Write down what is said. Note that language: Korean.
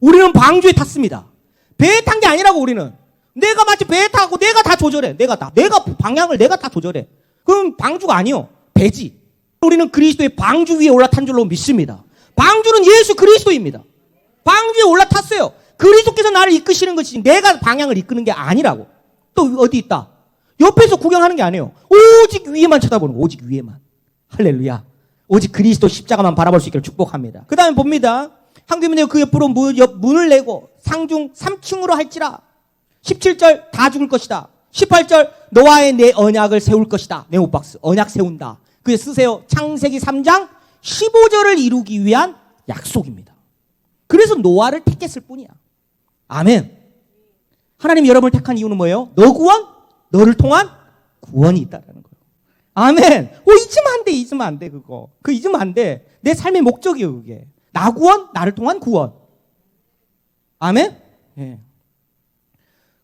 우리는 방주에 탔습니다. 배에 탄 게 아니라고 우리는. 내가 마치 배에 타고 내가 다 조절해. 내가 방향을 내가 다 조절해. 그럼 방주가 아니요. 배지. 우리는 그리스도의 방주 위에 올라탄 줄로 믿습니다. 방주는 예수 그리스도입니다. 방주에 올라탔어요. 그리스도께서 나를 이끄시는 것이지 내가 방향을 이끄는 게 아니라고. 또 어디 있다? 옆에서 구경하는 게 아니에요. 오직 위에만 쳐다보는 거. 오직 위에만. 할렐루야. 오직 그리스도 십자가만 바라볼 수 있기를 축복합니다. 그 다음에 봅니다. 황금이 그 옆으로 문을 내고 상중 3층으로 할지라. 17절 다 죽을 것이다. 18절 너와의 내 언약을 세울 것이다. 네오박스 언약 세운다. 그게 쓰세요. 창세기 3장 15절을 이루기 위한 약속입니다. 그래서 노아를 택했을 뿐이야. 아멘. 하나님 여러분을 택한 이유는 뭐예요? 너 구원, 너를 통한 구원이 있다라는 거예요. 아멘. 잊으면 안 돼, 잊으면 안 돼, 그거. 그거 잊으면 안 돼. 내 삶의 목적이에요, 그게. 나 구원, 나를 통한 구원. 아멘. 예.